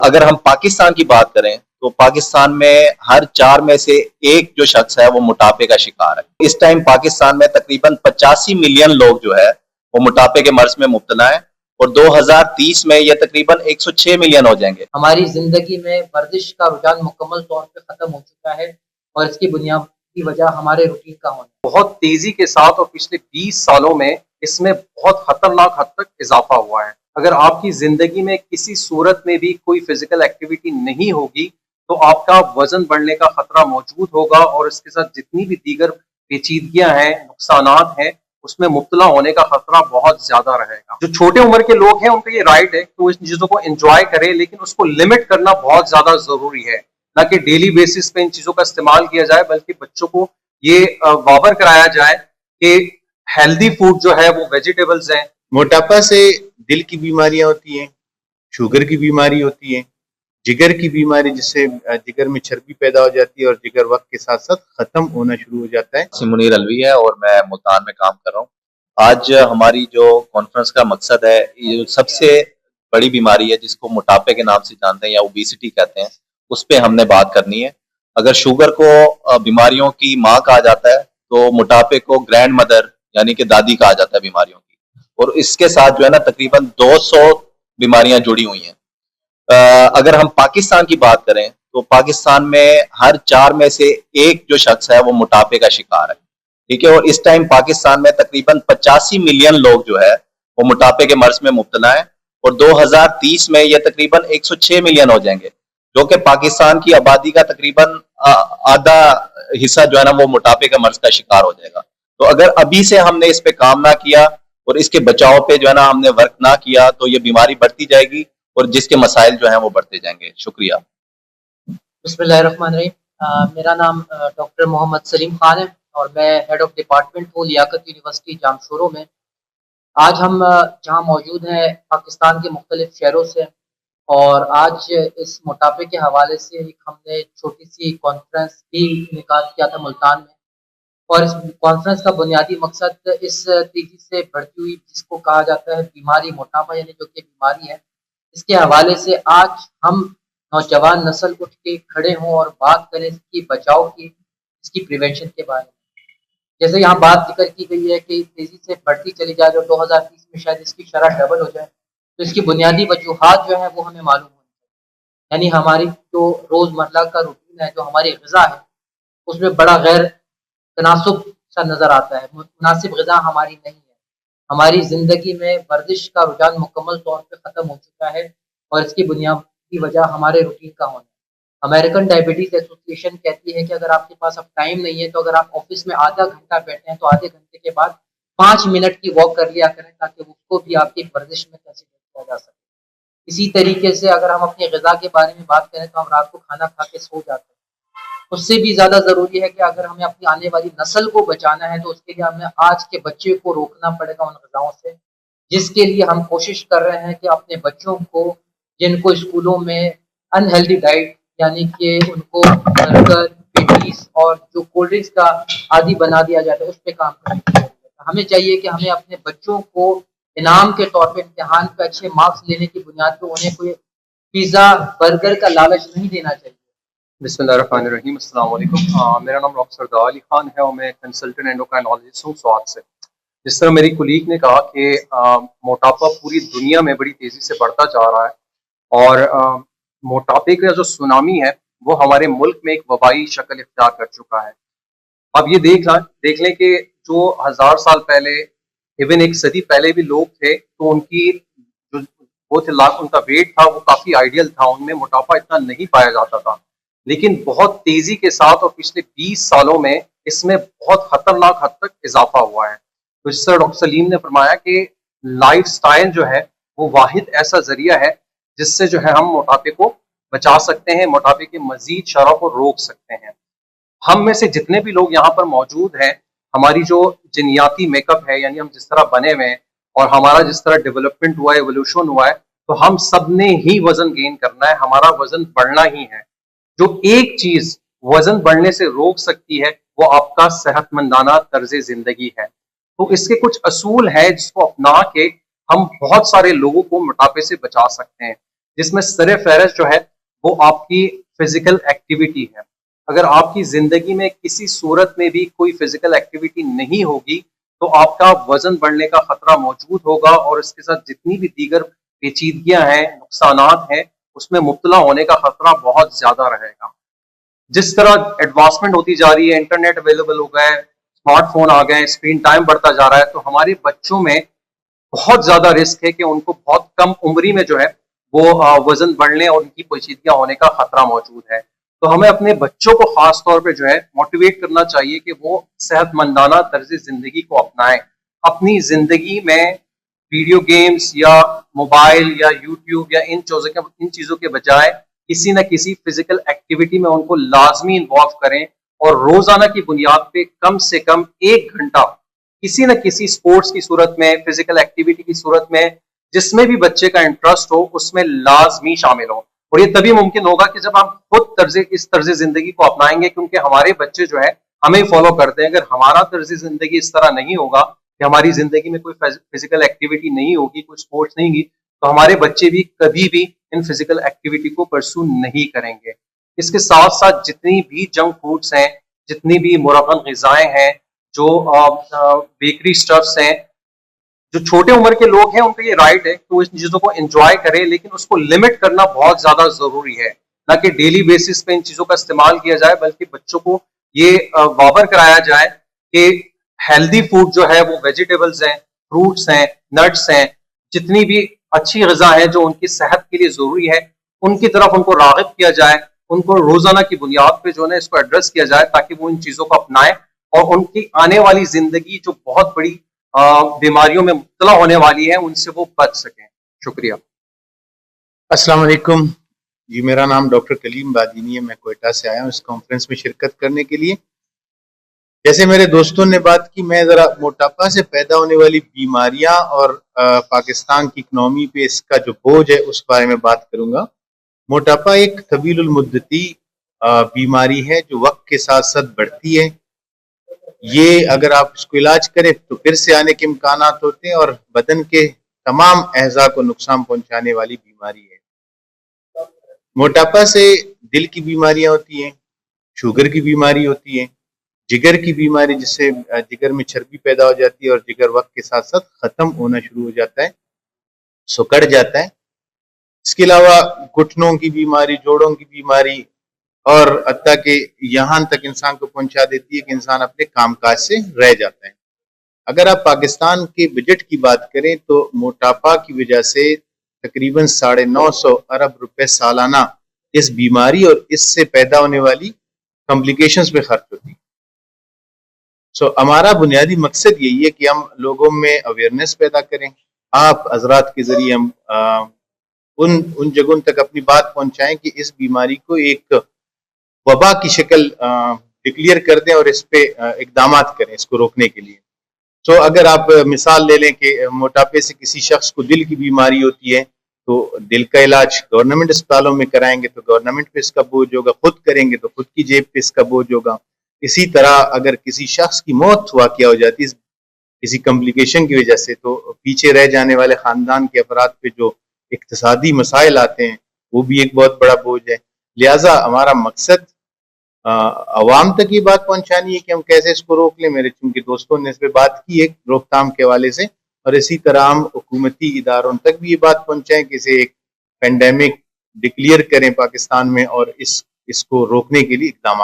अगर हम पाकिस्तान की बात करें तो पाकिस्तान में हर 4 में से एक जो शख्स है वो मोटापे का शिकार है। इस टाइम पाकिस्तान में तकरीबन 85 मिलियन लोग जो है वो मोटापे के मर्ज में मुब्तला है और 2030 में ये तकरीबन 106 मिलियन हो जाएंगे। हमारी जिंदगी में वर्जिश का रुझान मुकम्मल तौर पे खत्म हो चुका है और इसकी बुनियादी वजह हमारे रूटीन का होना है। बहुत तेजी के साथ और पिछले 20 सालों में इसमें बहुत खतरनाक हद तक इजाफा हुआ है। अगर आपकी जिंदगी में किसी सूरत में भी कोई फिजिकल एक्टिविटी नहीं होगी तो आपका वजन बढ़ने का खतरा मौजूद होगा और इसके साथ जितनी भी दीगर पेचीदगियां हैं, नुकसानात हैं, उसमें मुब्तला होने का खतरा बहुत ज्यादा रहेगा। जो छोटे उम्र के लोग हैं उनका ये राइट है तो इन चीजों को एंजॉय करें, लेकिन उसको लिमिट करना बहुत ज्यादा जरूरी है, ना कि डेली बेसिस पे इन चीजों का इस्तेमाल किया जाए, बल्कि बच्चों को ये वावर कराया जाए कि हेल्दी फूड जो है वो वेजिटेबल्स हैं। मोटापा से दिल की बीमारियां होती हैं, शुगर की बीमारी होती है, जिगर की बीमारी जिससे जिगर में चर्बी पैदा हो जाती है और जिगर वक्त के साथ साथ खत्म होना शुरू हो जाता है। मुनीर अलवी है और मैं मुल्तान में काम कर रहा हूँ। आज हमारी जो कॉन्फ्रेंस का मकसद है, ये सबसे बड़ी बीमारी है जिसको मोटापे के नाम से जानते हैं या ओबेसिटी कहते हैं, उस पर हमने बात करनी है। अगर शुगर को बीमारियों की माँ कहा जाता है तो मोटापे को ग्रैंड मदर यानी कि दादी कहा जाता है बीमारियों की, और इसके साथ जो है ना तकरीबन 200 बीमारियां जुड़ी हुई हैं। अगर हम पाकिस्तान की बात करें तो पाकिस्तान में हर 4 में से एक जो शख्स है वो मोटापे का शिकार है, ठीक है। और इस टाइम पाकिस्तान में तकरीबन 85 मिलियन लोग जो है वो मोटापे के मर्ज में मुब्तला है और 2030 में ये तकरीबन 106 मिलियन हो जाएंगे, जो कि पाकिस्तान की आबादी का तकरीबन आधा हिस्सा जो है ना वो मोटापे के मर्ज का शिकार हो जाएगा। तो अगर अभी से हमने इस पे काम ना किया और इसके बचाव पे जो है ना हमने वर्क ना किया तो ये बीमारी बढ़ती जाएगी और जिसके मसाइल जो हैं वो बढ़ते जाएंगे। शुक्रिया। बिस्मिल्लाहिर्रहमानिर्रहीम। मेरा नाम डॉक्टर मोहम्मद सलीम खान है और मैं हेड ऑफ डिपार्टमेंट हूँ लियाकत यूनिवर्सिटी जामशोरो में। आज हम जहाँ मौजूद हैं पाकिस्तान के मुख्तलिफ शहरों से, और आज इस मोटापे के हवाले से एक हमने छोटी सी कॉन्फ्रेंस भी इनेकाद किया था मुल्तान में। और इस कॉन्फ्रेंस का बुनियादी मकसद इस तेजी से बढ़ती हुई जिसको कहा जाता है बीमारी मोटापा यानी जो कि बीमारी है, इसके हवाले से आज हम नौजवान नस्ल उठ के खड़े हों और बात करें इसकी बचाव की, इसकी प्रिवेंशन के बारे में। जैसे यहाँ बात जिक्र की गई है कि तेजी से बढ़ती चली जाए और 2030 में शायद इसकी शरह डबल हो जाए, तो इसकी बुनियादी वजूहात जो है वो हमें मालूम होनी चाहिए। यानी हमारी जो रोज़मर्रा का रूटीन है, जो हमारी ग़िज़ा है, उसमें बड़ा गैर तनासुब सा नज़र आता है। मुनासिब ग़िज़ा हमारी नहीं है। हमारी ज़िंदगी में वर्जिश का रुझान मुकम्मल तौर पे ख़त्म हो चुका है और इसकी बुनियादी वजह हमारे रूटीन का होना है। अमेरिकन डायबिटीज़ एसोसिएशन कहती है कि अगर आपके पास अब टाइम नहीं है तो अगर आप ऑफिस में आधा घंटा बैठे हैं तो आधे घंटे के बाद 5 मिनट की वॉक कर लिया करें, ताकि उसको भी आपकी वर्जिश में कंसीडर किया जा सके। इसी तरीके से अगर हम अपनी ग़िज़ा के बारे में बात करें तो हम रात को खाना खा के सो जाते हैं। उससे भी ज़्यादा ज़रूरी है कि अगर हमें अपनी आने वाली नस्ल को बचाना है तो उसके लिए हमें आज के बच्चे को रोकना पड़ेगा उन ग़िज़ाओं से, जिसके लिए हम कोशिश कर रहे हैं कि अपने बच्चों को, जिनको स्कूलों में अनहेल्दी डाइट यानी कि उनको बर्गर, पेटीज और जो कोल्ड ड्रिंक्स का आदी बना दिया जाता है, उस पर काम करने की ज़रूरत है। हमें चाहिए कि हमें अपने बच्चों को इनाम के तौर पे इम्तिहान पे अच्छे मार्क्स लेने की बुनियाद पे उन्हें कोई पिज़्ज़ा, बर्गर का लालच नहीं देना चाहिए। बिस्मिल्लाहिर्रहमानिर्रहीम। अस्सलाम वालेकुम। मेरा नाम डॉक्टर सरदार अली खान है और मैं कंसल्टेंट एंडोक्राइनोलॉजिस्ट हूँ स्वाद से। जिस तरह मेरी कुलीग ने कहा कि मोटापा पूरी दुनिया में बड़ी तेज़ी से बढ़ता जा रहा है और मोटापे का जो सुनामी है वो हमारे मुल्क में एक वबाई शक्ल इख्तियार कर चुका है। अब ये देख लें कि जो 1000 साल पहले, इवन एक सदी पहले भी लोग थे तो उनकी जो वो थे उनका वेट था वो काफ़ी आइडियल था, उनमें मोटापा इतना नहीं पाया जाता था। लेकिन बहुत तेज़ी के साथ और पिछले 20 सालों में इसमें बहुत खतरनाक हद तक इजाफा हुआ है। तो जिस तरह डॉक्टर सलीम ने फरमाया कि लाइफ स्टाइल जो है वो वाहिद ऐसा जरिया है जिससे जो है हम मोटापे को बचा सकते हैं, मोटापे के मजीद शरह को रोक सकते हैं। हम में से जितने भी लोग यहाँ पर मौजूद हैं, हमारी जो जिनियाती मेकअप है यानी हम जिस तरह बने हुए हैं और हमारा जिस तरह डेवलपमेंट हुआ है, एवोल्यूशन हुआ है, तो हम सब ने ही वजन गेन करना है, हमारा वजन बढ़ना ही है। जो एक चीज वजन बढ़ने से रोक सकती है वो आपका सेहतमंदाना तर्ज जिंदगी है। तो इसके कुछ असूल है जिसको अपना के हम बहुत सारे लोगों को मोटापे से बचा सकते हैं। जिसमें सरे फहरिस्त जो है वो आपकी फिजिकल एक्टिविटी है। अगर आपकी जिंदगी में किसी सूरत में भी कोई फिजिकल एक्टिविटी नहीं होगी तो आपका वजन बढ़ने का खतरा मौजूद होगा और इसके साथ जितनी भी दीगर पेचीदगियां हैं, नुकसानात हैं, उसमें मुब्तला होने का खतरा बहुत ज्यादा रहेगा। जिस तरह एडवांसमेंट होती जा रही है, इंटरनेट अवेलेबल हो गए, स्मार्टफोन आ गए, स्क्रीन टाइम बढ़ता जा रहा है, तो हमारे बच्चों में बहुत ज्यादा रिस्क है कि उनको बहुत कम उम्री में जो है वो वजन बढ़ने और उनकी पेचीदगियां होने का खतरा मौजूद है। तो हमें अपने बच्चों को खास तौर पे जो है मोटिवेट करना चाहिए कि वो सेहतमंदाना तर्ज जिंदगी को अपनाएं। अपनी जिंदगी में वीडियो गेम्स या मोबाइल या यूट्यूब या इन चीजों के बजाय किसी न किसी फिजिकल एक्टिविटी में उनको लाजमी इन्वॉल्व करें और रोजाना की बुनियाद पे कम से कम 1 घंटा किसी न किसी स्पोर्ट्स की सूरत में, फिजिकल एक्टिविटी की सूरत में, जिसमें भी बच्चे का इंटरेस्ट हो उसमें लाजमी शामिल हो। और ये तभी मुमकिन होगा कि जब हम खुद इस तर्ज जिंदगी को अपनाएंगे, क्योंकि हमारे बच्चे जो है हमें फॉलो करते हैं। अगर हमारा तर्ज जिंदगी इस तरह नहीं होगा कि हमारी जिंदगी में कोई फिजिकल एक्टिविटी नहीं होगी, कोई स्पोर्ट्स नहीं होगी, तो हमारे बच्चे भी कभी भी इन फिजिकल एक्टिविटी को परसू नहीं करेंगे। इसके साथ साथ जितनी भी जंक फूड्स हैं, जितनी भी मुरगन ग़िज़ाएं हैं, जो बेकरी स्टफ्स हैं, जो छोटे उम्र के लोग हैं उनको ये राइट है कि वो इन चीजों को एंजॉय करें, लेकिन उसको लिमिट करना बहुत ज्यादा जरूरी है। ना कि डेली बेसिस पे इन चीजों का इस्तेमाल किया जाए, बल्कि बच्चों को ये वावर कराया जाए कि हेल्दी फूड जो है वो वेजिटेबल्स हैं, फ्रूट्स हैं, नट्स हैं, जितनी भी अच्छी ग़िज़ा है जो उनकी सेहत के लिए जरूरी है, उनकी तरफ उनको राग़िब किया जाए, उनको रोजाना की बुनियाद पे जो है इसको एड्रेस किया जाए, ताकि वो इन चीजों को अपनाएं और उनकी आने वाली जिंदगी जो बहुत बड़ी बीमारियों में मुब्तला होने वाली है उनसे वो बच सकें। शुक्रिया। अस्सलाम वालेकुम जी, मेरा नाम डॉक्टर कलीम बादीनी है। मैं कोयटा से आया हूँ इस कॉन्फ्रेंस में शिरकत करने के लिए। जैसे मेरे दोस्तों ने बात की, मैं ज़रा मोटापा से पैदा होने वाली बीमारियां और पाकिस्तान की इकनॉमी पे इसका जो बोझ है उस बारे में बात करूंगा। मोटापा एक तवीलुल मुद्दती बीमारी है जो वक्त के साथ साथ बढ़ती है। ये अगर आप इसको इलाज करें तो फिर से आने के इम्कानात होते हैं और बदन के तमाम अज़ा को नुकसान पहुंचाने वाली बीमारी है। मोटापा से दिल की बीमारियां होती हैं, शुगर की बीमारी होती है, जिगर की बीमारी जिससे जिगर में चर्बी पैदा हो जाती है और जिगर वक्त के साथ साथ ख़त्म होना शुरू हो जाता है, सिकुड़ जाता है। इसके अलावा घुटनों की बीमारी, जोड़ों की बीमारी और हत्ता के यहाँ तक इंसान को पहुंचा देती है कि इंसान अपने कामकाज से रह जाता है। अगर आप पाकिस्तान के बजट की बात करें तो मोटापा की वजह से तकरीबन 950 अरब रुपए सालाना इस बीमारी और इससे पैदा होने वाली कॉम्प्लिकेशंस पे खर्च होती है। हमारा बुनियादी मकसद यही है कि हम लोगों में अवेयरनेस पैदा करें। आप हजरात के जरिए हम उन जगहों तक अपनी बात पहुंचाएं कि इस बीमारी को एक वबा की शक्ल डिक्लेयर कर दें और इस पे इकदाम करें इसको रोकने के लिए। अगर आप मिसाल ले लें कि मोटापे से किसी शख्स को दिल की बीमारी होती है तो दिल का इलाज गवर्नमेंट अस्पतालों में कराएंगे तो गवर्नमेंट पे इसका बोझ होगा, खुद करेंगे तो खुद की जेब पे इसका बोझ होगा। इसी तरह अगर किसी शख्स की मौत वाक़या हो जाती है किसी कॉम्प्लिकेशन की वजह से, तो पीछे रह जाने वाले ख़ानदान के अफराद पे जो इक्तिसादी मसाइल आते हैं वो भी एक बहुत बड़ा बोझ है। लिहाजा हमारा मकसद अवाम तक ये बात पहुंचानी है कि हम कैसे इसको रोक लें। मेरे चूंकि दोस्तों ने इस पर बात की है रोकथाम के हवाले से, और इसी तरह हम हुकूमती इदारों तक भी ये बात पहुंचाएं कि इसे एक पेंडेमिक डिक्लेयर करें पाकिस्तान में और इसको रोकने के लिए इकदाम